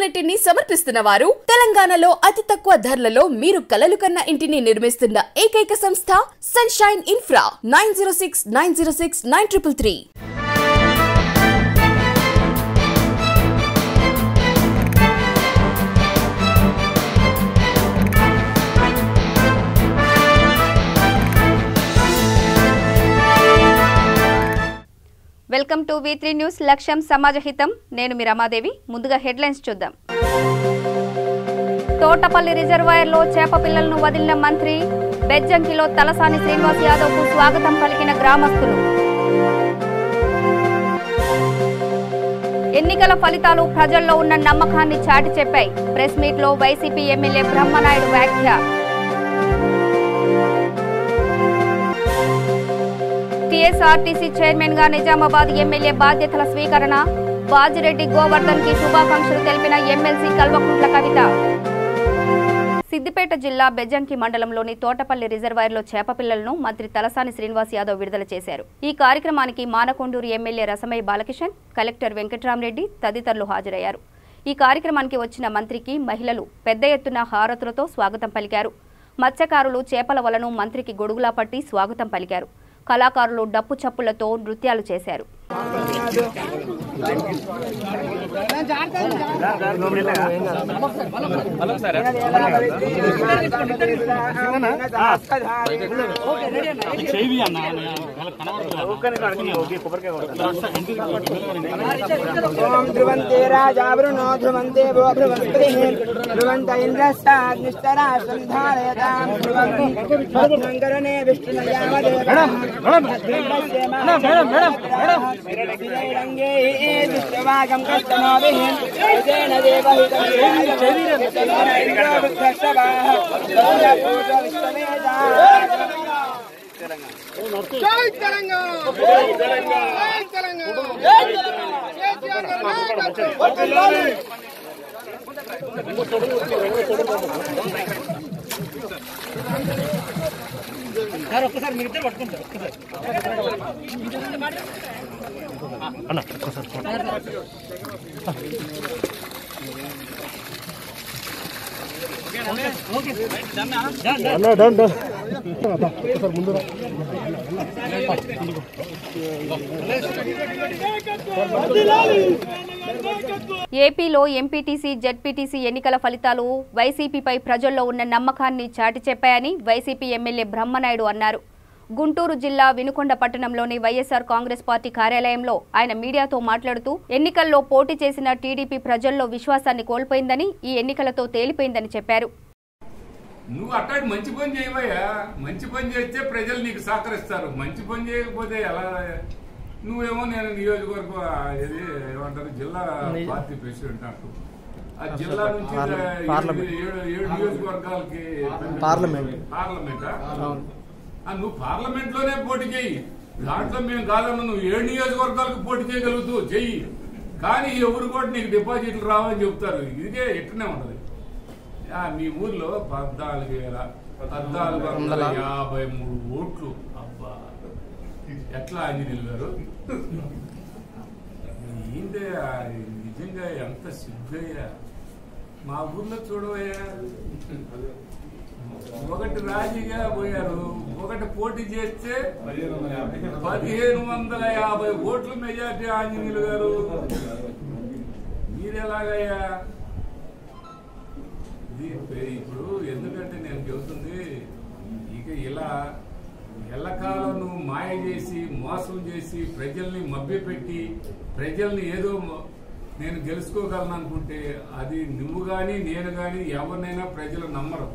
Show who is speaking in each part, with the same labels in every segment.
Speaker 1: ఆపర్చునిటీని సమర్పిస్తున్న వారు తెలంగాణలో అతి తక్కువ ధరలలో మీరు కలలు కన్న ఇంటిని నిర్మిస్తున్న ఏకైక సంస్థ sunshine infra 9069069333.
Speaker 2: Welcome to V3 news. లక్ష్యం సమాజహితం. నేను మీ రమాదేవి. ముందుగా హెడ్లైన్స్ చూద్దాం. తోటపల్లి రిజర్వాయర్లో చేప పిల్లలను వదిలిన మంత్రి. బెజ్జంకిలో తలసాని శ్రీనివాస్ యాదవ్కు స్వాగతం పలికిన గ్రామస్తులు. ఎన్నికల ఫలితాలు ప్రజల్లో ఉన్న నమ్మకాన్ని చాటి చెప్పాయి. ప్రెస్ మీట్లో వైసీపీ ఎమ్మెల్యే బ్రహ్మనాయుడు వ్యాఖ్య. టీఎస్ఆర్టీసీ చైర్మన్ గా నిజామాబాద్ ఎమ్మెల్యే బాధ్యతల స్వీకరణ. బాజిరెడ్డి గోవర్ధన్ కి శుభాకాంక్షలు తెలిపిన ఎమ్మెల్సీ కల్వకుంట్ల కవిత. సిద్దిపేట జిల్లా బెజ్జంకి మండలంలోని తోటపల్లి రిజర్వాయర్లో చేప పిల్లలను మంత్రి తలసాని శ్రీనివాస్ యాదవ్ విడుదల చేశారు. ఈ కార్యక్రమానికి మానకొండూరు ఎమ్మెల్యే రసమయ్య బాలకిషన్, కలెక్టర్ వెంకట్రామరెడ్డి తదితరులు హాజరయ్యారు. ఈ కార్యక్రమానికి వచ్చిన మంత్రికి మహిళలు పెద్ద ఎత్తున హారతులతో స్వాగతం పలికారు. మత్స్యకారులు చేపల వలను మంత్రికి గొడుగులా పట్టి స్వాగతం పలికారు. కళాకారులు డప్పు చప్పులతో నృత్యాలు చేశారు.
Speaker 3: ఒక్కసారి మీరు ఇద్దరు పట్టుకుంటారు.
Speaker 2: ఏపీలో ఎంపీటీసీ, జెడ్పీటీసీ ఎన్నికల ఫలితాలు వైసీపీపై ప్రజల్లో ఉన్న నమ్మకాన్ని చాటి చెప్పాయని వైసీపీ ఎమ్మెల్యే బ్రహ్మనాయుడు అన్నారు. గుంటూరు జిల్లా వినుకొండ పట్టణంలోని వైఎస్ఆర్ కాంగ్రెస్ పార్టీ కార్యాలయంలో ఆయన మీడియాతో మాట్లాడుతూ ఎన్నికల్లో పోటీ చేసిన టీడీపీ ప్రజల్లో విశ్వాసాన్ని కోల్పోయిందని, ఈ ఎన్నికలతో తేలిపోయిందని చెప్పారు.
Speaker 4: నువ్వు అట్లాంటి మంచి పని చేయవయ్యా. మంచి పని చేస్తే ప్రజలు నీకు సహకరిస్తారు. మంచి పని చేయకపోతే ఎలా? నువ్వేమో నేను నియోజకవర్గం ఏమంటారు జిల్లా పార్టీ ప్రెసిడెంట్ అంటూ ఆ జిల్లా నుంచి 7 నియోజకవర్గాలకి పార్లమెంటా? నువ్వు పార్లమెంట్ లోనే పోటీ చేయి. దాంట్లో మేము కాదన్నా, నువ్వు 7 నియోజకవర్గాలకు పోటీ చేయగలుగుతూ చెయ్యి. కానీ ఎవరు కూడా నీకు డిపాజిట్లు రావని చెప్తారు. ఇదే ఎట్లనే ఉంటది. మీ ఊర్లో 14,453 ఓట్లు. అబ్బా, ఎట్లా ఆంజనేయులు గారు? ఏంటే నిజంగా ఎంత సిగ్గయ్యా. మా ఊర్లో చూడవయ్యా, ఒకటి రాజీగా పోయారు, ఒకటి పోటీ చేస్తే 1,550 ఓట్లు మెజార్టీ ఆంజనేయులు గారు. మీరెలాగయ్యా? ఇప్పుడు ఎందుకంటే నేను చెబుతుంది, ఇక ఇలా ఎల్లకాలం నువ్వు మాయ చేసి, మోసం చేసి, ప్రజల్ని మభ్యపెట్టి, ప్రజల్ని ఏదో నేను గెలుచుకోగలను అనుకుంటే అది నువ్వు గాని నేను గాని ఎవరినైనా ప్రజలు నమ్మరు.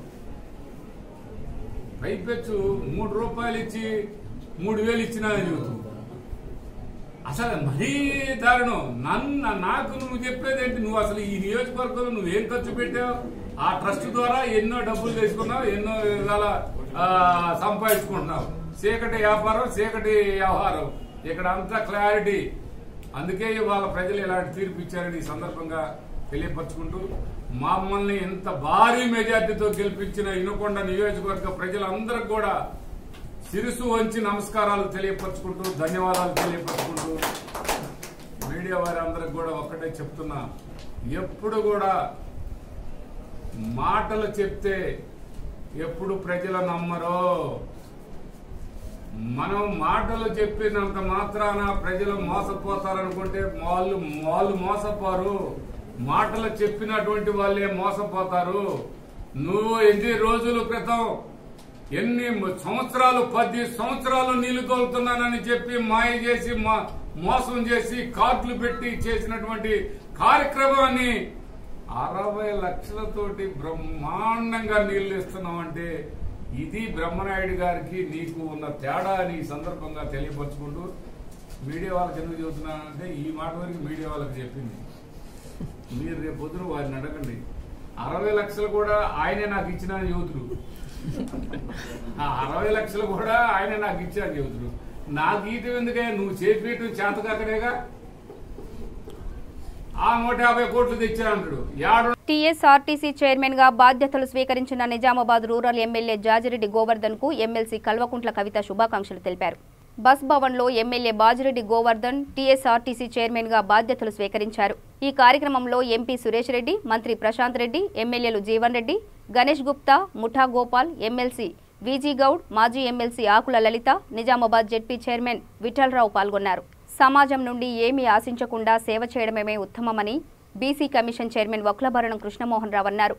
Speaker 4: పైపెచ్చు 3 రూపాయలు ఇచ్చి 3,000 ఇచ్చినా చెబుతూ అసలు మరీ దారుణం. నాకు నువ్వు చెప్పేదేంటి? నువ్వు అసలు ఈ నియోజకవర్గంలో నువ్వేం ఖర్చు పెట్టావు? ఆ ట్రస్ట్ ద్వారా ఎన్నో డబ్బులు తీసుకున్నావు, ఎన్నో విధాల సంపాదించుకుంటున్నావు. చీకటి వ్యాపారం, చీకటి వ్యవహారం, ఇక్కడ అంతా క్లారిటీ. అందుకే వాళ్ళ ప్రజలు ఇలాంటి తీర్పు ఇచ్చారని ఈ సందర్భంగా తెలియపరుచుకుంటూ, మమ్మల్ని ఇంత భారీ మెజార్టీతో గెలిపించిన వినుకొండ నియోజకవర్గ ప్రజలందరికీ కూడా శిరసు వంచి నమస్కారాలు తెలియపరుచుకుంటూ, ధన్యవాదాలు తెలియపరుచుకుంటూ, మీడియా వారి అందరికి కూడా ఒక్కటే చెప్తున్నా, ఎప్పుడు కూడా మాటలు చెప్తే ఎప్పుడు ప్రజలు నమ్మరో. మనం మాటలు చెప్పినంత మాత్రాన ప్రజలు మోసపోతారనుకుంటే వాళ్ళు మోసపోరు. మాటలు చెప్పినటువంటి వాళ్ళే మోసపోతారు. నువ్వు ఎన్ని రోజుల క్రితం ఎన్ని సంవత్సరాలు 10 సంవత్సరాలు నీళ్లు తోలుతున్నానని చెప్పి మాయ చేసి మోసం చేసి కార్డులు పెట్టి చేసినటువంటి కార్యక్రమాన్ని 60 లక్షలతోటి బ్రహ్మాండంగా నీళ్లు ఇస్తున్నామంటే ఇది బ్రహ్మనాయుడు గారికి నీకు ఉన్న తేడా అని ఈ సందర్భంగా తెలియపరుచుకుంటూ మీడియా వాళ్ళకి ఎందుకు చెబుతున్నానంటే ఈ మాట వరకు మీడియా వాళ్ళకి చెప్పింది. మీరు రేపు పొద్దున వారిని అడగండి. 60 లక్షలు కూడా ఆయనే నాకు ఇచ్చిన యువతులు, 60 లక్షలు కూడా ఆయనే నాకు ఇచ్చాను యువతులు. నాకు ఈటం ఎందుకే, నువ్వు చేపేయటం చేతకాకనేగా. ఆ 150 కోట్లు తెచ్చానంటాడు.
Speaker 2: టీఎస్ఆర్టీసీ చైర్మన్ గా బాధ్యతలు స్వీకరించిన నిజామాబాద్ రూరల్ ఎమ్మెల్యే జాజిరెడ్డి గోవర్ధన్ కు ఎమ్మెల్సీ కల్వకుంట్ల కవిత శుభాకాంక్షలు తెలిపారు. బస్ భవన్ లో MLA Bajireddy Govardhan TSRTC chairman గా బాధ్యతలు స్వీకరించారు. ఈ కార్యక్రమంలో ఎంపీ సురేష్ రెడ్డి, మంత్రి ప్రశాంత్ రెడ్డి, ఎమ్మెల్యేలు జీవన్ రెడ్డి, గణేష్ గుప్తా, ముఠా గోపాల్, ఎమ్మెల్సీ విజీ గౌడ్, మాజీ ఎమ్మెల్సీ ఆకుల లలిత, నిజామాబాద్ జెడ్పీ చైర్మన్ విఠలరావు పాల్గొన్నారు. సమాజం నుండి ఏమీ ఆశించకుండా సేవ చేయడమే ఉత్తమమని బీసీ కమిషన్ చైర్మన్ వక్లభరణం కృష్ణమోహన్ రావు అన్నారు.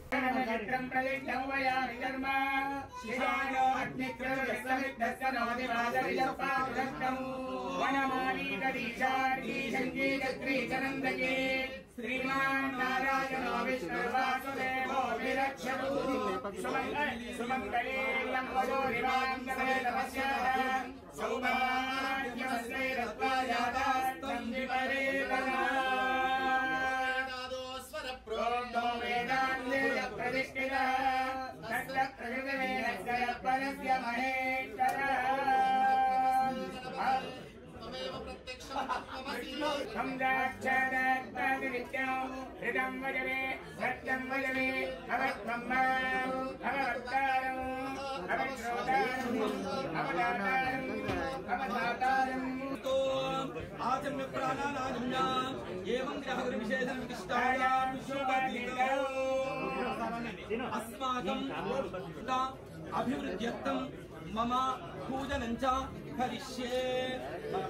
Speaker 3: అభివృద్ధ్యర్థం మమ పూజనంచ కరిష్యే. మన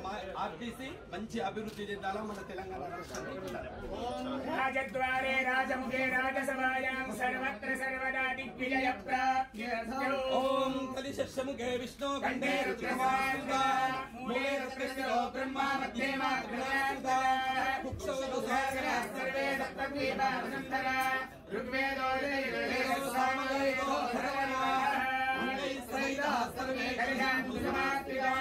Speaker 3: ఆర్టీసీ మంచి అభివృద్ధి చేద్దాలా మన తెలంగాణ
Speaker 5: రాజద్వారే రాజముఖే రాజసభాయాం సర్వత్ర సర్వదా దిగ్విజయ ప్రాప్త్యర్థం.
Speaker 3: ఓం కలిశస్యముఖే విష్ణు కంఠే రుద్రమార్గా మూలే రుద్రస్యో బ్రహ్మా మధ్యే మాతృగా కుక్షో రుద్రః సర్వే సప్తద్వీపావనంతర ఋగ్వేదో యజుర్వేదో సామవేదో ధర్మణా అంగై సహితా సర్వే కళ్యాణ్ సమాప్తిగా.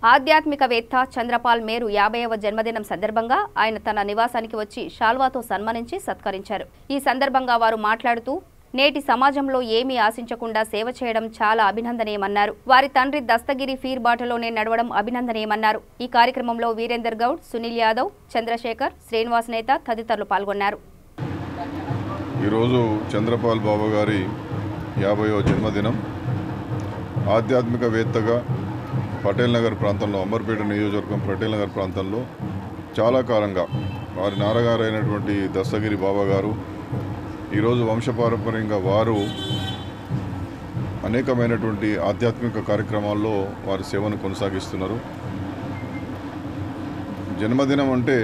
Speaker 2: ఆధ్యాత్మికవేత్త చంద్రపాల్ మేరు 50వ జన్మదినం సందర్భంగా ఆయన తన నివాసానికి వచ్చి షాల్వాతో సన్మానించి సత్కరించారు. ఈ సందర్భంగా వారు మాట్లాడుతూ నేటి సమాజంలో ఏమీ ఆశించకుండా సేవ చేయడం చాలా అభినందనీయమన్నారు. వారి తండ్రి దస్తగిరి ఫీర్ బాటలోనే నడవడం అభినందనీయమన్నారు. ఈ కార్యక్రమంలో వీరేందర్ గౌడ్, సునీల్ యాదవ్, చంద్రశేఖర్, శ్రీనివాస్ నేత తదితరులు పాల్గొన్నారు.
Speaker 6: ఈరోజు చంద్రపాల్ బాబా గారి 50వ జన్మదినం. ఆధ్యాత్మికవేత్తగా పటేల్ నగర్ ప్రాంతంలో, అంబర్పేట నియోజకవర్గం పటేల్ నగర్ ప్రాంతంలో చాలా కాలంగా వారి నాన్నగారైనటువంటి దస్తగిరి బాబా గారు ఈరోజు వంశపారంపర్యంగా వారు అనేకమైనటువంటి ఆధ్యాత్మిక కార్యక్రమాల్లో వారి సేవను కొనసాగిస్తున్నారు. జన్మదినం అంటే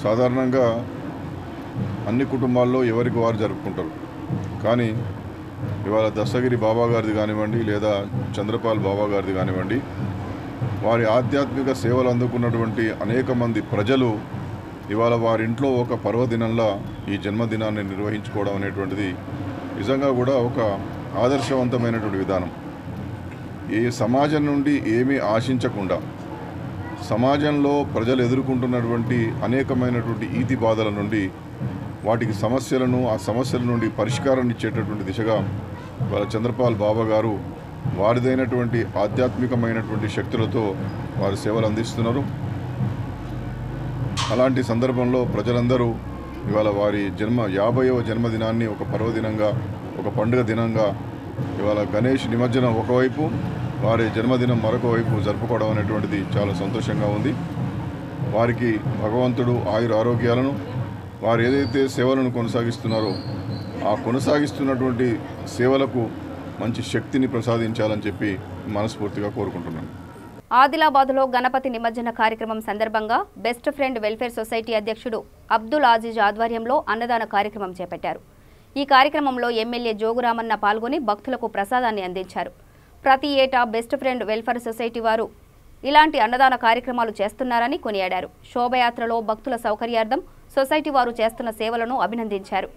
Speaker 6: సాధారణంగా అన్ని కుటుంబాల్లో ఎవరికి వారు జరుపుకుంటారు. కానీ ఇవాళ దస్తగిరి బాబా గారిది కానివ్వండి, లేదా చంద్రపాల్ బాబా గారిది కానివ్వండి, వారి ఆధ్యాత్మిక సేవలు అందుకున్నటువంటి అనేక మంది ప్రజలు ఇవాళ వారింట్లో ఒక పర్వదినంలా ఈ జన్మదినాన్ని నిర్వహించుకోవడం అనేటువంటిది నిజంగా కూడా ఒక ఆదర్శవంతమైనటువంటి విధానం. ఈ సమాజం నుండి ఏమీ ఆశించకుండా సమాజంలో ప్రజలు ఎదుర్కొంటున్నటువంటి అనేకమైనటువంటి ఈతి బాధల నుండి వాటికి సమస్యలను ఆ సమస్యల నుండి పరిష్కారాన్ని ఇచ్చేటటువంటి దిశగా వాళ్ళ చంద్రపాల్ బాబా గారు వారిదైనటువంటి ఆధ్యాత్మికమైనటువంటి శక్తులతో వారి సేవలు అందిస్తున్నారు. అలాంటి సందర్భంలో ప్రజలందరూ ఇవాళ వారి 50వ జన్మదినాన్ని ఒక పర్వదినంగా, ఒక పండుగ దినంగా ఇవాళ గణేష్ నిమజ్జనం ఒకవైపు, వారి జన్మదినం మరొక వైపు జరుపుకోవడం అనేటువంటిది చాలా సంతోషంగా ఉంది. వారికి భగవంతుడు ఆయుర ఆరోగ్యాలను, వారు ఏదైతే సేవలను కొనసాగిస్తున్నారో ఆ కొనసాగిస్తున్నటువంటి సేవలకు మంచి శక్తిని ప్రసాదించాలని చెప్పి మనస్ఫూర్తిగా కోరుకుంటున్నాను.
Speaker 2: ఆదిలాబాద్లో గణపతి నిమజ్జన కార్యక్రమం సందర్భంగా బెస్ట్ ఫ్రెండ్ వెల్ఫేర్ సొసైటీ అధ్యక్షుడు అబ్దుల్ ఆజీజ్ ఆధ్వర్యంలో అన్నదాన కార్యక్రమం చేపట్టారు. ఈ కార్యక్రమంలో ఎమ్మెల్యే జోగురామన్న పాల్గొని భక్తులకు ప్రసాదాన్ని అందించారు. ప్రతి ఏటా బెస్ట్ ఫ్రెండ్ వెల్ఫేర్ సొసైటీ వారు ఇలాంటి అన్నదాన కార్యక్రమాలు చేస్తున్నారని కొనియాడారు. శోభయాత్రలో భక్తుల సౌకర్యార్థం సొసైటీ వారు చేస్తున్న సేవలను అభినందించారు.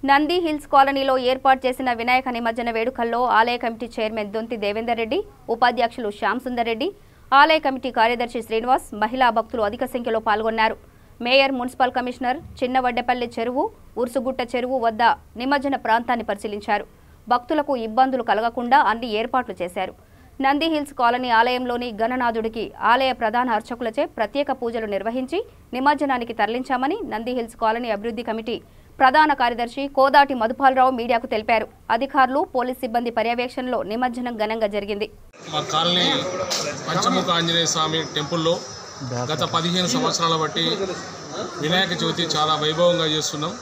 Speaker 2: నంది హిల్స్ కాలనీలో ఏర్పాటు చేసిన వినాయక నిమజ్జన వేడుకల్లో ఆలయ కమిటీ చైర్మన్ దొంతి దేవేందర్ రెడ్డి, ఉపాధ్యక్షులు శ్యామ్ సుందర్ రెడ్డి, ఆలయ కమిటీ కార్యదర్శి శ్రీనివాస్, మహిళా భక్తులు అధిక సంఖ్యలో పాల్గొన్నారు. మేయర్, మున్సిపల్ కమిషనర్ చిన్నవడ్డపల్లి చెరువు, ఉర్సుగుట్ట చెరువు వద్ద నిమజ్జన ప్రాంతాన్ని పరిశీలించారు. భక్తులకు ఇబ్బందులు కలగకుండా అన్ని ఏర్పాట్లు చేశారు. నంది హిల్స్ కాలనీ ఆలయంలోని గణనాథుడికి ఆలయ ప్రధాన అర్చకులచే ప్రత్యేక పూజలు నిర్వహించి నిమజ్జనానికి తరలించామని నంది హిల్స్ కాలనీ అభివృద్ధి కమిటీ ప్రధాన కార్యదర్శి కోదాటి మధుపాలరావు మీడియాకు తెలిపారు. అధికారులు, పోలీస్ సిబ్బంది పర్యవేక్షణలో నిమజ్జనం ఘనంగా జరిగింది.
Speaker 7: మా కాలనీ పంచముఖ ఆంజనేయ స్వామి టెంపుల్లో గత 15 సంవత్సరాల బట్టి వినాయక చవితి చాలా వైభవంగా చేస్తున్నాం.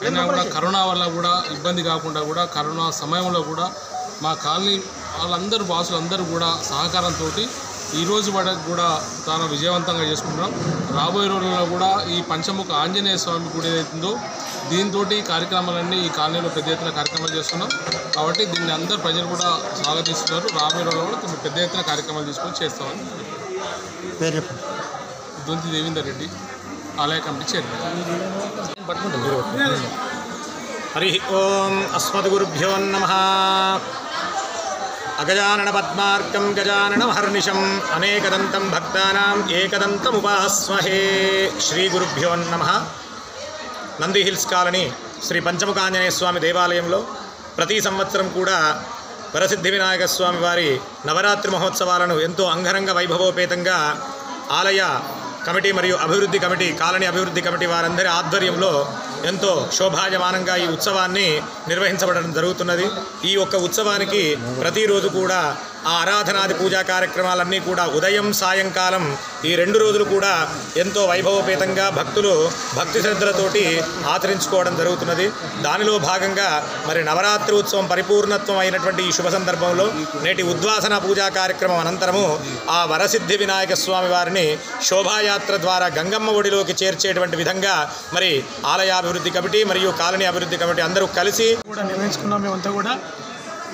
Speaker 7: అయినా కూడా కరోనా వల్ల కూడా ఇబ్బంది కాకుండా కూడా కరోనా సమయంలో కూడా మా కాలనీ వాళ్ళందరూ వాసులందరూ కూడా సహకారంతో ఈరోజు వరకు కూడా చాలా విజయవంతంగా చేసుకుంటున్నాం. రాబోయే రోజుల్లో కూడా ఈ పంచముఖ ఆంజనేయ స్వామి గుడి ఏదైతుందో దీంతో కార్యక్రమాలన్నీ ఈ కాలనీలో పెద్ద ఎత్తున కార్యక్రమాలు చేస్తున్నాం. కాబట్టి దీన్ని అందరూ ప్రజలు కూడా స్వాగతిస్తున్నారు. రాబోయే రోజుల్లో కూడా పెద్ద ఎత్తున కార్యక్రమాలు తీసుకొని చేస్తామని. దొంతి దేవేందర్ రెడ్డి, ఆలయ కమిటీ చైర్మన్.
Speaker 8: హరి ఓం అస్మద్గురుభ్యో నమః. అగజానన పద్మార్కం గజాననం హర్నిశం అనేకదంతం భక్తానాం ఏకదంతముపాస్మహే. శ్రీ గురుభ్యో నమః. నంది హిల్స్ కాలనీ శ్రీ పంచముఖ ఆంజనేయ స్వామి దేవాలయంలో ప్రతి సంవత్సరం కూడా వరసిద్ధి వినాయక స్వామి వారి నవరాత్రి మహోత్సవాలను ఎంతో అంగరంగ వైభవోపేతంగా ఆలయ కమిటీ మరియు అభివృద్ధి కమిటీ, కాలనీ అభివృద్ధి కమిటీ వారందరి ఆధ్వర్యంలో ఎంతో శోభాయమానంగా ఈ ఉత్సవాన్ని నిర్వహించబడడం జరుగుతున్నది. ఈ యొక్క ఉత్సవానికి ప్రతిరోజు కూడా ఆ ఆరాధనాది పూజా కార్యక్రమాలన్నీ కూడా ఉదయం, సాయంకాలం ఈ 2 రోజులు కూడా ఎంతో వైభవపేతంగా భక్తులు భక్తి శ్రద్ధలతోటి ఆచరించుకోవడం జరుగుతున్నది. దానిలో భాగంగా మరి నవరాత్రి ఉత్సవం పరిపూర్ణత్వం అయినటువంటి ఈ శుభ సందర్భంలో నేటి ఉద్వాసన పూజా కార్యక్రమం అనంతరము ఆ వరసిద్ధి వినాయక స్వామి వారిని శోభాయాత్ర ద్వారా గంగమ్మ ఒడిలోకి చేర్చేటువంటి విధంగా మరి ఆలయాభివృద్ధి కమిటీ మరియు కాలనీ అభివృద్ధి కమిటీ అందరూ కలిసి
Speaker 9: కూడా నిర్వహించుకున్నాం. మేమంతా కూడా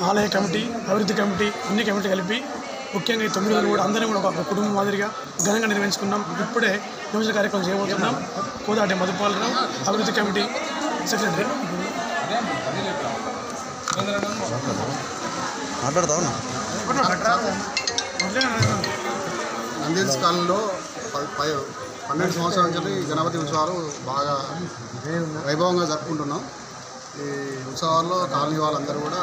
Speaker 9: ఆలయ కమిటీ, అభివృద్ధి కమిటీ, అన్ని కమిటీ కలిపి ముఖ్యంగా ఈ 9 రోజులు కూడా అందరం కూడా ఒక కుటుంబం మాదిరిగా ఘనంగా నిర్వహించుకున్నాం. ఇప్పుడే నియోజక కార్యక్రమం చేయబోతున్నాం. కోదాటి మధుపాలరావు, అభివృద్ధి కమిటీ సెక్రటరీ.
Speaker 10: నంది హిల్స్ కాలనీలో 12 సంవత్సరాల నుంచి గణపతి ఉత్సవాలు బాగా వైభవంగా జరుపుకుంటున్నాం. ఈ ఉత్సవాల్లో కాలనీ వాళ్ళందరూ కూడా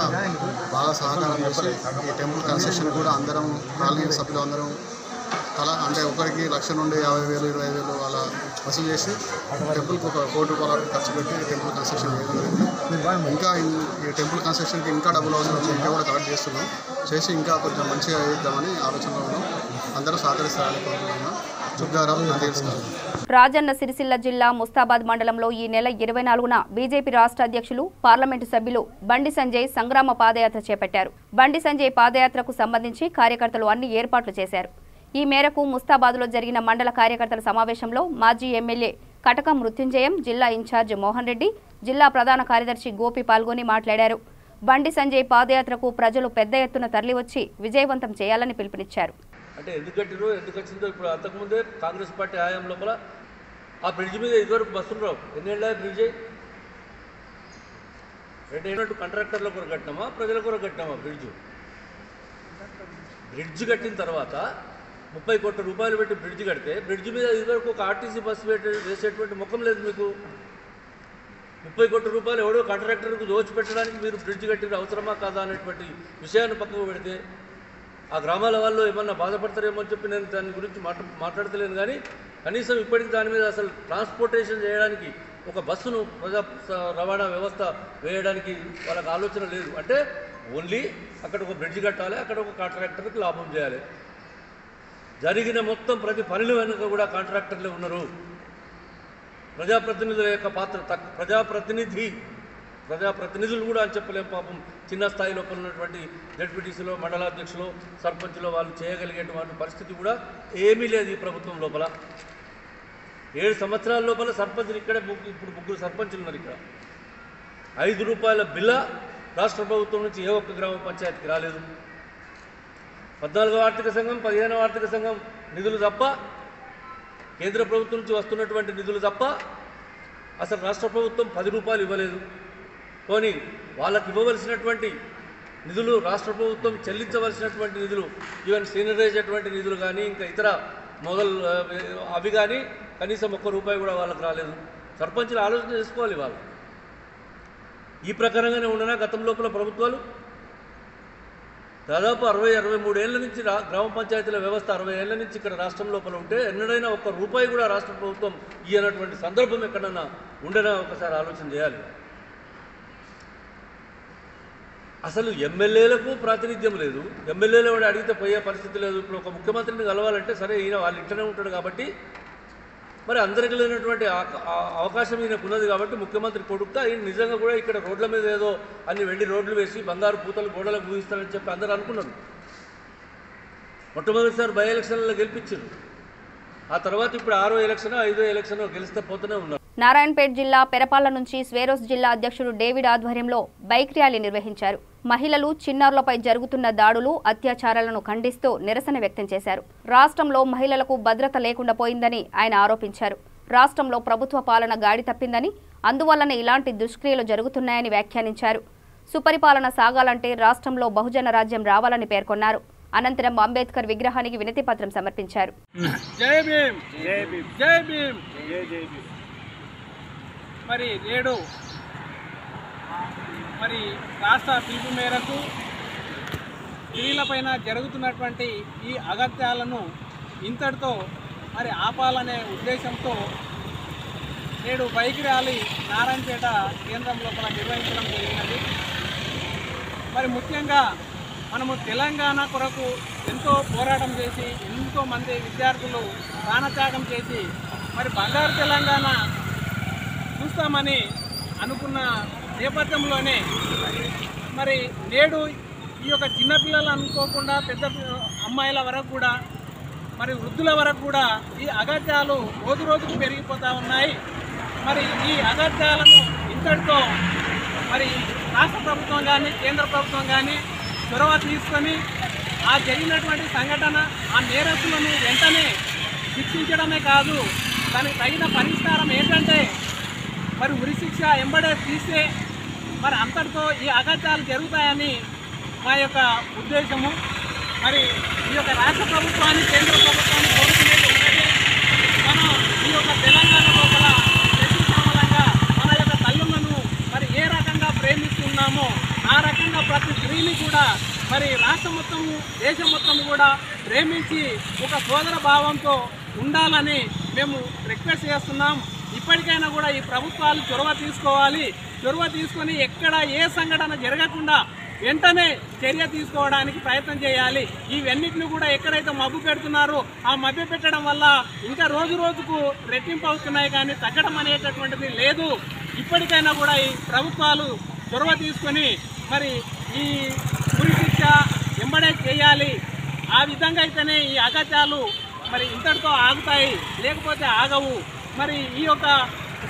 Speaker 10: బాగా సహకారం చేసి ఈ టెంపుల్ కన్స్ట్రక్షన్ కూడా అందరం కాలనీ సభ్యులు అందరం అంటే ఒకరికి 1,00,000 నుండి 50,000, 20,000 అలా వసూలు చేసి టెంపుల్కి ఒక ₹1 కోటి ఖర్చు పెట్టి టెంపుల్ కన్స్ట్రక్షన్ చేయడం జరిగింది. ఇంకా ఈ టెంపుల్ కన్స్ట్రక్షన్కి ఇంకా డబ్బులు అవసరం వచ్చి ఇంకా కూడా కలెక్ట్ చేస్తున్నాం. చేసి ఇంకా కొంచెం మంచిగా చేద్దామని ఆలోచనలో ఉన్నాం. అందరూ సహకరిస్తారని కోరుకుంటున్నాం. శుభారాం.
Speaker 2: రాజన్న సిరిసిల్ల జిల్లా ముస్తాబాద్ మండలంలో ఈ నెల 24న బీజేపీ రాష్ట్ర అధ్యక్షులు, పార్లమెంటు సభ్యులు బండి సంజయ్ సంగ్రామ పాదయాత్ర చేపట్టారు. బండి సంజయ్ పాదయాత్రకు సంబంధించి కార్యకర్తలు అన్ని ఏర్పాట్లు చేశారు. ఈ మేరకు ముస్తాబాద్లో జరిగిన మండల కార్యకర్తల సమావేశంలో మాజీ ఎమ్మెల్యే కటకం మృత్యుంజయం, జిల్లా ఇన్ఛార్జ్ మోహన్ రెడ్డి, జిల్లా ప్రధాన కార్యదర్శి గోపి పాల్గొని మాట్లాడారు. బండి సంజయ్ పాదయాత్రకు ప్రజలు పెద్ద ఎత్తున తరలివచ్చి విజయవంతం చేయాలని పిలుపునిచ్చారు.
Speaker 11: అంటే ఎందుకు వచ్చిందో ఇప్పుడు అంతకుముందే కాంగ్రెస్ పార్టీ హయాం లోపల ఆ బ్రిడ్జ్ మీద ఇదివరకు బస్సులు రావు. ఎన్నేళ్ళ బ్రిడ్జ్ 2 ఏళ్ళు కాంట్రాక్టర్ల కొరకు కట్టినామా, ప్రజల కొరకు కట్టినామా? బ్రిడ్జ్ కట్టిన తర్వాత 30 కోట్ల రూపాయలు పెట్టి బ్రిడ్జ్ కడితే బ్రిడ్జ్ మీద ఇదివరకు ఒక ఆర్టీసీ బస్సు వేసేటువంటి ముఖం లేదు మీకు. 30 కోట్ల రూపాయలు ఎవడో కాంట్రాక్టర్కు దోచిపెట్టడానికి మీరు బ్రిడ్జ్ కట్టిన అవసరమా కాదా అనేటువంటి విషయాన్ని పక్కకు పెడితే ఆ గ్రామాల వాళ్ళు ఏమన్నా బాధపడతారేమో అని చెప్పి నేను దాని గురించి మాట్లాడతలేను. కానీ కనీసం ఇప్పటికి దాని మీద అసలు ట్రాన్స్పోర్టేషన్ చేయడానికి ఒక బస్సును ప్రజా రవాణా వ్యవస్థ వేయడానికి వాళ్ళకి ఆలోచన లేదు. అంటే ఓన్లీ అక్కడ ఒక బ్రిడ్జ్ కట్టాలి, అక్కడ ఒక కాంట్రాక్టర్కి లాభం చేయాలి. జరిగిన మొత్తం ప్రతి పనుల వెనుక కూడా కాంట్రాక్టర్లే ఉన్నారు. ప్రజాప్రతినిధుల యొక్క పాత్ర ప్రజాప్రతినిధులు కూడా అని చెప్పలేం. పాపం చిన్న స్థాయి లోపల ఉన్నటువంటి జడ్పీటీసీలో, మండలాధ్యక్షులు, సర్పంచులు వాళ్ళు చేయగలిగేటువంటి పరిస్థితి కూడా ఏమీ లేదు ఈ ప్రభుత్వం లోపల. 7 సంవత్సరాల లోపల సర్పంచులు ఇక్కడే ఇప్పుడు 3 సర్పంచులు ఉన్నారు. ఇక్కడ ₹5 బిల్ల రాష్ట్ర ప్రభుత్వం నుంచి ఏ ఒక్క గ్రామ పంచాయతీకి రాలేదు. 14వ ఆర్థిక సంఘం, 15వ ఆర్థిక సంఘం నిధులు తప్ప, కేంద్ర ప్రభుత్వం నుంచి వస్తున్నటువంటి నిధులు తప్ప అసలు రాష్ట్ర ప్రభుత్వం ₹10 ఇవ్వలేదు. పోనీ వాళ్ళకి ఇవ్వవలసినటువంటి నిధులు, రాష్ట్ర ప్రభుత్వం చెల్లించవలసినటువంటి నిధులు, ఈవెన్ సీనియరైజ్ అటువంటి నిధులు కానీ ఇంకా ఇతర అవి కానీ కనీసం ₹1 కూడా వాళ్ళకి రాలేదు. సర్పంచులు ఆలోచన చేసుకోవాలి. వాళ్ళు ఈ ప్రకారంగానే ఉండనా గతం లోపల ప్రభుత్వాలు దాదాపు 63 ఏళ్ల నుంచి గ్రామ పంచాయతీల వ్యవస్థ 60 ఏళ్ల నుంచి ఇక్కడ రాష్ట్రం లోపల ఉంటే ఎన్నడైనా ₹1 కూడా రాష్ట్ర ప్రభుత్వం ఇయ్యనటువంటి సందర్భం ఎక్కడన్నా ఉండనా ఒకసారి ఆలోచన చేయాలి. అసలు ఎమ్మెల్యేలకు ప్రాతినిధ్యం లేదు. ఎమ్మెల్యేలు వాడు అడిగితే పోయే పరిస్థితి లేదు. ఇప్పుడు ఒక ముఖ్యమంత్రిని కలవాలంటే సరే ఈయన వాళ్ళ ఇంట్లోనే ఉంటాడు కాబట్టి మరి అందరికీ లేనటువంటి అవకాశం ఈయనకు ఉన్నది కాబట్టి ముఖ్యమంత్రి కొడుకు ఆయన నిజంగా కూడా ఇక్కడ రోడ్ల మీద ఏదో అన్ని వెండి రోడ్లు వేసి బంగారు పూతలు గోడలకు పూజిస్తారని చెప్పి అందరూ అనుకున్నారు. మొట్టమొదటిసారి బై ఎలక్షన్లలో గెలిపించారు. ఆ తర్వాత ఇప్పుడు 6వ ఎలక్షన్ 5వ ఎలక్షన్ గెలిస్తే పోతూనే ఉన్నారు.
Speaker 2: నారాయణపేట జిల్లా పెరపాల నుంచి స్వేరోస్ జిల్లా అధ్యక్షుడు డేవిడ్ ఆధ్వర్యంలో బైక్ ర్యాలీ నిర్వహించారు. మహిళలు, చిన్నారులపై జరుగుతున్న దాడులు, అత్యాచారాలను ఖండిస్తూ నిరసన వ్యక్తం చేశారు. రాష్ట్రంలో మహిళలకు భద్రత లేకుండా పోయిందని ఆయన ఆరోపించారు. రాష్ట్రంలో ప్రభుత్వ పాలన గాడి తప్పిందని, అందువల్లనే ఇలాంటి దుష్క్రియలు జరుగుతున్నాయని వ్యాఖ్యానించారు. సుపరిపాలన సాగాలంటే రాష్ట్రంలో బహుజన రాజ్యం రావాలని పేర్కొన్నారు. అనంతరం అంబేద్కర్ విగ్రహానికి వినతి పత్రం సమర్పించారు.
Speaker 12: జై భీమ్, జై భీమ్, జై భీమ్, జై జై భీమ్. మరి నేడు రాష్ట్ర పిలుపు మేరకు స్త్రీలపైన జరుగుతున్నటువంటి ఈ అగత్యాలను ఇంతటితో ఆపాలనే ఉద్దేశంతో నేడు బైక్ ర్యాలీ నారాయణపేట కేంద్రం లోపల నిర్వహించడం జరిగినది. ముఖ్యంగా మనము తెలంగాణ కొరకు ఎంతో పోరాటం చేసి ఎంతోమంది విద్యార్థులు ప్రాణత్యాగం చేసి బంగారు తెలంగాణ చూస్తామని అనుకున్న నేపథ్యంలోనే నేడు ఈ యొక్క చిన్నపిల్లలు అనుకోకుండా పెద్ద అమ్మాయిల వరకు కూడా వృద్ధుల వరకు కూడా ఈ అగత్యాలు రోజు రోజుకు పెరిగిపోతూ ఉన్నాయి. ఈ అగత్యాలను ఇంతటితో
Speaker 13: రాష్ట్ర ప్రభుత్వం కానీ కేంద్ర ప్రభుత్వం కానీ చొరవ తీసుకొని ఆ జరిగినటువంటి సంఘటన ఆ నేరస్తులను వెంటనే శిక్షించడమే కాదు, దానికి తగిన పరిష్కారం ఏంటంటే మరి ఉరిశిక్ష ఎంబడే తీస్తే మరి అంతటితో ఈ అగత్యాలు జరుగుతాయని మా యొక్క ఉద్దేశము. మరి ఈ యొక్క రాష్ట్ర ప్రభుత్వాన్ని కేంద్ర ప్రభుత్వాన్ని కోరుకునేది ఒకటే, మనం ఈ యొక్క తెలంగాణ లోపల ప్రతిసమలంగా మన యొక్క తల్లులను మరి ఏ రకంగా ప్రేమిస్తున్నామో ఆ రకంగా ప్రతి స్త్రీని కూడా మరి రాష్ట్రం మొత్తం దేశం మొత్తం కూడా ప్రేమించి ఒక సోదర భావంతో ఉండాలని మేము రిక్వెస్ట్ చేస్తున్నాం. ఇప్పటికైనా కూడా ఈ ప్రభుత్వాలు చొరవ తీసుకోవాలి. చొరవ తీసుకొని ఎక్కడ ఏ సంఘటన జరగకుండా వెంటనే చర్య తీసుకోవడానికి ప్రయత్నం చేయాలి. ఇవన్నిటిని కూడా ఎక్కడైతే మభ్య పెడుతున్నారో ఆ మభ్య పెట్టడం వల్ల ఇంకా రోజు రోజుకు రెట్టింపు అవుతున్నాయి, కానీ తగ్గడం అనేటటువంటిది లేదు. ఇప్పటికైనా కూడా ఈ ప్రభుత్వాలు చొరవ తీసుకొని మరి ఈ ఉరి శిక్ష ఎంబడే చేయాలి. ఆ విధంగా అయితేనే ఈ అగత్యాలు మరి ఇంతటితో ఆగుతాయి, లేకపోతే ఆగవు. మరి ఈ యొక్క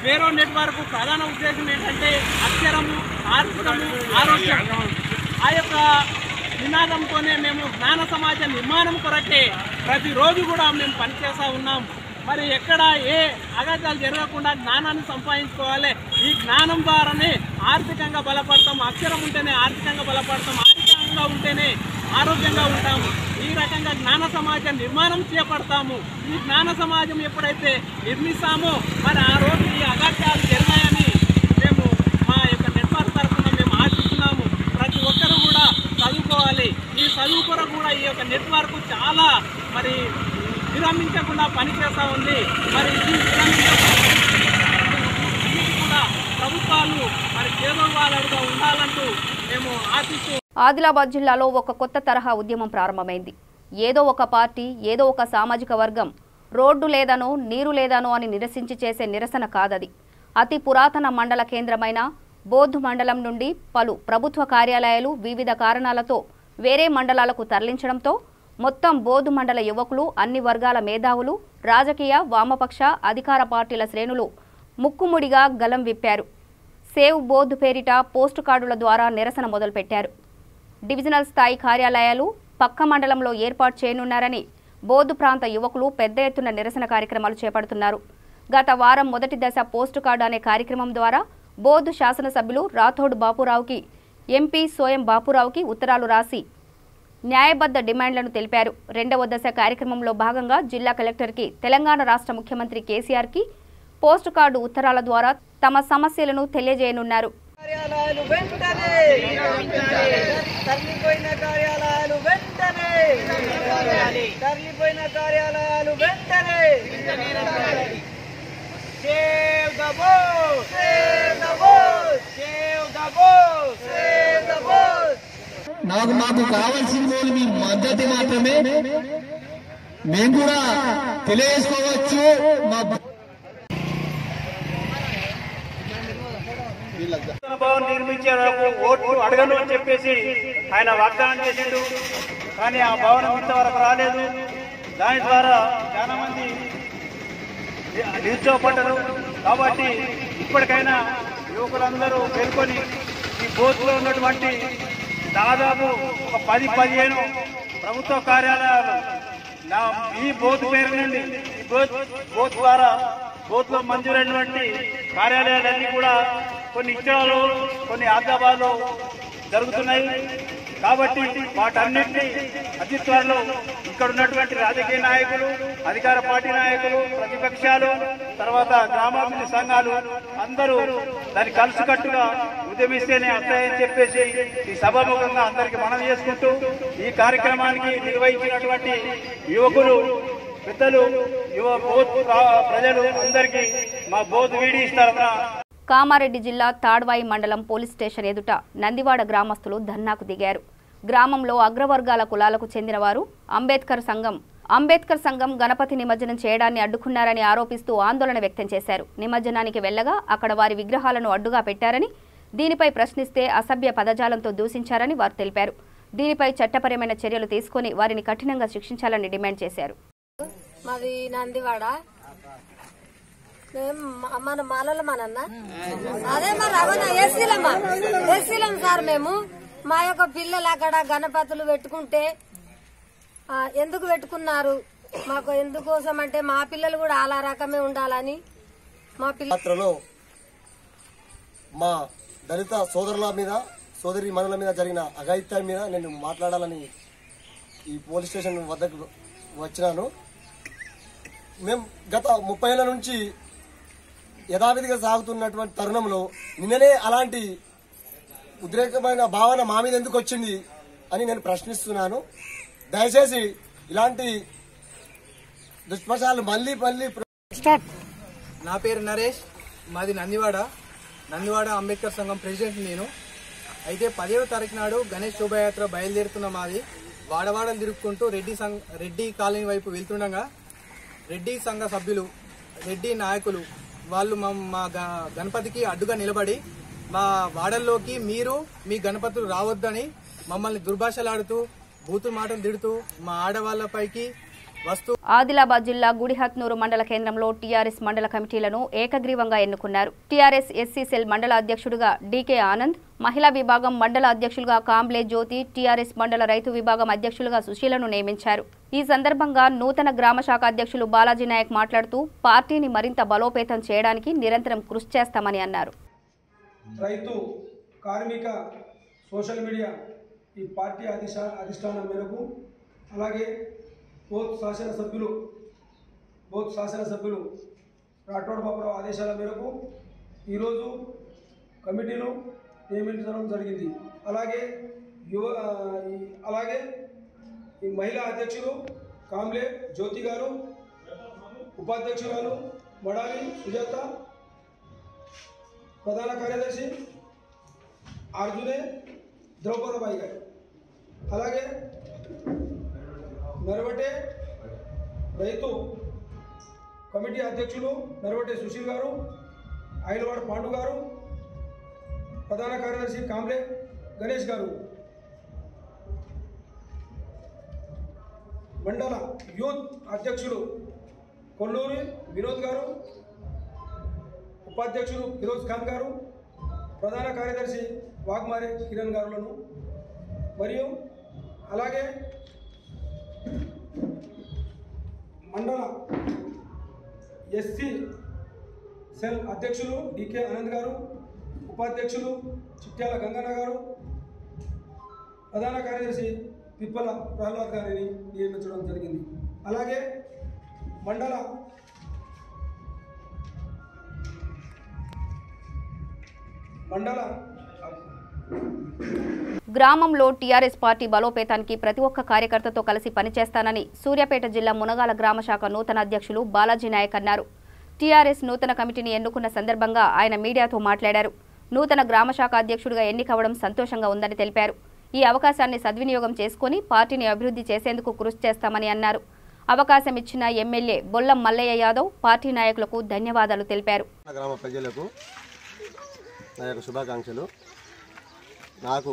Speaker 13: వేరో నెట్వర్క్ ప్రధాన ఉద్దేశం ఏంటంటే అక్షరము, ఆర్థికము, ఆరోగ్యం. ఆ యొక్క నినాదంతోనే మేము జ్ఞాన సమాజ నిర్మాణం కొరకే ప్రతిరోజు కూడా మేము పనిచేస్తూ ఉన్నాం. మరి ఎక్కడ ఏ అగత్యాలు జరగకుండా జ్ఞానాన్ని సంపాదించుకోవాలి. ఈ జ్ఞానం ద్వారానే ఆర్థికంగా బలపడతాం. అక్షరం ఉంటేనే ఆర్థికంగా బలపడతాం. ఆర్థికంగా ఉంటేనే ఆరోగ్యంగా ఉంటాము. ఈ రకంగా జ్ఞాన సమాజ నిర్మాణం చేపడతాము. ఈ జ్ఞాన సమాజం ఎప్పుడైతే నిర్మిస్తామో మరి ఆ రోజు ఈ అగత్యాలు జరిగాయని మేము మా యొక్క నెట్వర్క్ తరఫున మేము ఆశిస్తున్నాము. ప్రతి ఒక్కరూ కూడా చదువుకోవాలి. ఈ చదువు కొరకు కూడా ఈ యొక్క నెట్వర్క్ చాలా మరి విరమించకుండా పనిచేస్తూ ఉంది. మరి ఈ కూడా ప్రభుత్వాలు మరి పేదవాళ్ళుగా ఉండాలంటూ మేము ఆశిస్తూ
Speaker 2: ఆదిలాబాద్ జిల్లాలో ఒక కొత్త తరహా ఉద్యమం ప్రారంభమైంది. ఏదో ఒక పార్టీ, ఏదో ఒక సామాజిక వర్గం రోడ్డు లేదనో నీరు లేదనో అని నిరసించి చేసే నిరసన కాదది. అతి పురాతన మండల కేంద్రమైన బోధ్ మండలం నుండి పలు ప్రభుత్వ కార్యాలయాలు వివిధ కారణాలతో వేరే మండలాలకు తరలించడంతో మొత్తం బోధ్ మండల యువకులు, అన్ని వర్గాల మేధావులు, రాజకీయ, వామపక్ష, అధికార పార్టీల శ్రేణులు ముక్కుముడిగా గలం విప్పారు. సేవ్ బోధ్ పేరిట పోస్టు కార్డుల ద్వారా నిరసన మొదలుపెట్టారు. డివిజనల్ స్థాయి కార్యాలయాలు పక్క మండలంలో ఏర్పాటు చేయనున్నారని బోధ్ ప్రాంత యువకులు పెద్ద ఎత్తున నిరసన కార్యక్రమాలు చేపడుతున్నారు. గత వారం మొదటి దశ పోస్టు కార్డు అనే కార్యక్రమం ద్వారా బోధ్ శాసనసభ్యులు రాథోడ్ బాపురావుకి, ఎంపీ సోయం బాపురావుకి ఉత్తరాలు రాసి న్యాయబద్ధ డిమాండ్లను తెలిపారు. రెండవ దశ కార్యక్రమంలో భాగంగా జిల్లా కలెక్టర్కి, తెలంగాణ రాష్ట్ర ముఖ్యమంత్రి కేసీఆర్కి పోస్టు కార్డు ఉత్తరాల ద్వారా తమ సమస్యలను తెలియజేయనున్నారు.
Speaker 14: కార్యాలయాలు వెంటనే తరలిపోయిన కార్యాలయాలు వెంటనే తరలిపోయిన కార్యాలయాలు వెంటనే save the Bose save the Bose save the Bose save the Bose.
Speaker 15: మాకు కావాల్సిన మీ మద్దతు మాత్రమే మేము కూడా తెలియజేసుకోవచ్చు.
Speaker 12: భవన్ నిర్మించే ఓట్లు అడగను అని చెప్పేసి ఆయన వాగ్దానం చేసిండు. కానీ ఆ భవనం ఇంతవరకు రాలేదు. దాని ద్వారా చాలా మంది నిరుత్సాహపడ్డారు. కాబట్టి ఇప్పటికైనా యువకులందరూ పేర్కొని ఈ బోత్లో ఉన్నటువంటి దాదాపు ఒక 10-15 ప్రభుత్వ కార్యాలయాలు ఈ బోత్ పేరు నుండి ఈ బోత్ ద్వారా బోత్లో మంజూరైనటువంటి కార్యాలయాలన్నీ కూడా కొన్ని ఇచ్చాలు, కొన్ని ఆదిలాబాద్లో జరుగుతున్నాయి. కాబట్టి వాటన్నింటినీ అతి త్వరలో ఇక్కడ ఉన్నటువంటి రాజకీయ నాయకులు, అధికార పార్టీ నాయకులు, ప్రతిపక్షాలు, తర్వాత గ్రామాభివృద్ధి సంఘాలు అందరూ దాన్ని కలిసికట్టుగా ఉద్యమిస్తేనే వస్తాయని చెప్పేసి ఈ సభాముఖంగా అందరికీ మనవి చేసుకుంటూ ఈ కార్యక్రమానికి నిర్వహించినటువంటి యువకులు, పెద్దలు, యువ బోధ్ ప్రజలు అందరికీ మా బోధ్ వీడి ఇస్తారన్న.
Speaker 2: కామారెడ్డి జిల్లా తాడ్వాయి మండలం పోలీస్ స్టేషన్ ఎదుట నందివాడ గ్రామస్తులు ధర్నాకు దిగారు. గ్రామంలో అగ్రవర్గాల కులాలకు చెందిన వారు అంబేద్కర్ సంఘం గణపతి నిమజ్జనం చేయడాన్ని అడ్డుకున్నారని ఆరోపిస్తూ ఆందోళన వ్యక్తం చేశారు. నిమజ్జనానికి వెళ్లగా అక్కడ వారి విగ్రహాలను అడ్డుగా పెట్టారని, దీనిపై ప్రశ్నిస్తే అసభ్య పదజాలంతో దూషించారని వారు తెలిపారు. దీనిపై చట్టపరమైన చర్యలు తీసుకుని వారిని కఠినంగా శిక్షించాలని డిమాండ్ చేశారు.
Speaker 16: మాది నందివాడ. మన మాలలో మనన్న అదే మరి అవన్న ఎస్సీలం సార్ మేము మా యొక్క పిల్లలు అక్కడ గణపతులు పెట్టుకుంటే ఎందుకు పెట్టుకున్నారు మాకు ఎందుకోసం అంటే మా పిల్లలు కూడా అలా రకమే ఉండాలని మా పిల్లలు
Speaker 17: మా దళిత సోదరుల మీద సోదరి మనుల మీద జరిగిన అఘాయిత్యాల మీద నేను మాట్లాడాలని ఈ పోలీస్ స్టేషన్ వద్దకు వచ్చినాను. మేము గత 30 ఏళ్ల నుంచి యథావిధిగా సాగుతున్నటువంటి తరుణంలో నిన్ననే అలాంటి ఉద్రేకమైన భావన మా మీద ఎందుకు వచ్చింది అని నేను ప్రశ్నిస్తున్నాను. దయచేసి ఇలాంటి దుష్ప్రచారాలు మళ్ళీ
Speaker 18: నా పేరు నరేష్, మాది నందివాడ అంబేద్కర్ సంఘం ప్రెసిడెంట్ నేను. అయితే 10వ తారీఖు నాడు గణేష్ శోభాయాత్ర బయలుదేరుతున్న మాది వాడవాడలు తిరుక్కుంటూ రెడ్డి కాలనీ వైపు వెళ్తుండగా రెడ్డి సంఘ సభ్యులు రెడ్డి నాయకులు వాళ్ళు మా గణపతికి అడ్డుగా నిలబడి మా వాడల్లోకి మీరు మీ గణపతులు రావద్దని మమ్మల్ని దుర్భాషలాడుతూ బూతులు మాటలు తిడుతూ మా ఆడవాళ్లపైకి
Speaker 2: ఆదిలాబాద్ జిల్లా గుడిహత్నూరు మండల కేంద్రంలో టీఆర్ఎస్ మండల కమిటీలను ఏకగ్రీవంగా ఎన్నుకున్నారు. టీఆర్ఎస్ ఎస్సీ సెల్ మండల అధ్యక్షుడిగా డీకే ఆనంద్, మహిళా విభాగం మండల అధ్యక్షులుగా కాంబ్లే జ్యోతి, టీఆర్ఎస్ మండల రైతు విభాగం అధ్యక్షులుగా సుశీలను నియమించారు. ఈ సందర్భంగా నూతన గ్రామ శాఖ అధ్యక్షులు బాలాజీ నాయక్ మాట్లాడుతూ పార్టీని మరింత బలోపేతం చేయడానికి నిరంతరం కృషి చేస్తామని అన్నారు.
Speaker 19: రైతు కార్మిక సోషల్ మీడియా ఈ పార్టీ అధిష్టానం మేరకు అలాగే బోత్ శాసనసభ్యులు రాఠోడ్ బాబురావు ఆదేశాల మేరకు ఈరోజు కమిటీలు నియమించడం జరిగింది. అలాగే ఈ మహిళా అధ్యక్షులు కాంబ్లే జ్యోతి గారు, ఉపాధ్యక్షురాలు మడాలి సుజాత, ప్రధాన కార్యదర్శి అర్జునే ద్రౌపదబాయి గారు, అలాగే నరవటే రైతు కమిటీ అధ్యక్షులు నరవటే సుశీల్ గారు, ఐలవాడ పాండు గారు, ప్రధాన కార్యదర్శి కాంబ్లే గణేష్ గారు, మండల యూత్ అధ్యక్షులు కొల్లూరి వినోద్ గారు, ఉపాధ్యక్షులు ఫిరోజ్ ఖాన్ గారు, ప్రధాన కార్యదర్శి వాగ్మారే కిరణ్ గారులను మరియు అలాగే మండల ఎస్సీ సెల్ అధ్యక్షులు డికే ఆనంద్ గారు, ఉపాధ్యక్షులు చిట్యాల గంగన్న గారు, ప్రధాన కార్యదర్శి తిప్పల ప్రహ్లాద్ గారిని నియమించడం జరిగింది. అలాగే మండల
Speaker 2: గ్రామంలో టీఆర్ఎస్ పార్టీ బలోపేతానికి ప్రతి ఒక్క కార్యకర్తతో కలిసి పనిచేస్తానని సూర్యాపేట జిల్లా మునగాల గ్రామ శాఖ నూతన అధ్యక్షులు బాలాజీ నాయక్ అన్నారు. టీఆర్ఎస్ నూతన కమిటీని ఎన్నుకున్న సందర్భంగా ఆయన మీడియాతో మాట్లాడారు. నూతన గ్రామ శాఖ అధ్యక్షుడిగా ఎన్నికవడం సంతోషంగా ఉందని తెలిపారు. ఈ అవకాశాన్ని సద్వినియోగం చేసుకుని పార్టీని అభివృద్ధి చేసేందుకు కృషి చేస్తామని అన్నారు. అవకాశం ఇచ్చిన ఎమ్మెల్యే బొల్లం మల్లయ్య యాదవ్, పార్టీ నాయకులకు ధన్యవాదాలు తెలిపారు.
Speaker 17: గ్రామ ప్రజలకు నా యొక్క శుభాకాంక్షలు. నాకు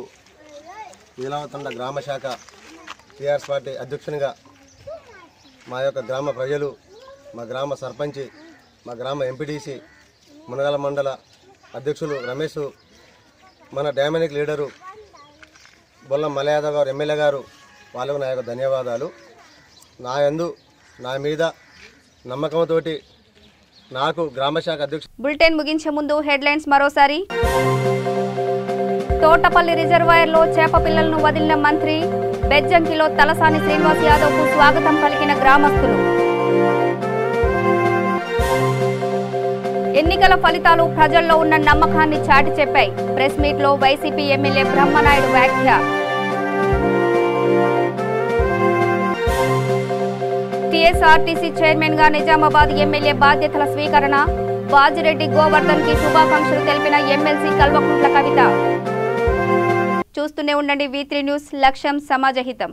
Speaker 17: ఈలావతండ గ్రామ శాఖ టీఆర్ఎస్ పార్టీ అధ్యక్షునిగా మా యొక్క గ్రామ ప్రజలు, మా గ్రామ సర్పంచి, మా గ్రామ ఎంపీటీసీ, మునగాల మండల అధ్యక్షులు రమేష్, మన డైనమిక్ లీడరు బొల్లం మలయాదవ్ గారు, ఎమ్మెల్యే గారు, వాళ్ళకు నా యొక్క ధన్యవాదాలు. నా మీద నమ్మకంతో నాకు గ్రామ శాఖ అధ్యక్షుడు.
Speaker 2: బులెటిన్ ముగించే ముందు హెడ్లైన్స్ మరోసారి. తోటపల్లి రిజర్వాయర్లో చేప పిల్లలను వదిలిన మంత్రి, బెజ్జంకిలో తలసాని శ్రీనివాస్ యాదవ్కు స్వాగతం పలికిన గ్రామస్తులు. ఎన్నికల ఫలితాలు ప్రజల్లో ఉన్న నమ్మకాన్ని చాటి చెప్పాయి. ప్రెస్ మీట్ లో వైసీపీ ఎమ్మెల్యే బ్రహ్మనాయుడు వ్యాఖ్య. టీఎస్ఆర్టీసీ చైర్మన్ గా నిజామాబాద్ ఎమ్మెల్యే బాధ్యతల స్వీకరణ. బాజిరెడ్డి గోవర్ధన్ కి శుభాకాంక్షలు తెలిపిన ఎమ్మెల్సీ కల్వకుంట్ల కవిత. చూస్తూనే ఉండండి V3 న్యూస్, లక్ష్యం సమాజహితం.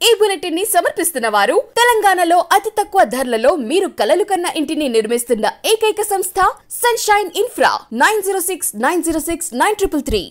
Speaker 1: ఈ బులెటిన్ ని సమర్పిస్తున్న వారు తెలంగాణలో అతి తక్కువ ధరలలో మీరు కలలు కన్న ఇంటిని నిర్మిస్తున్న ఏకైక సంస్థ సన్షైన్ ఇన్ఫ్రా 9069069333.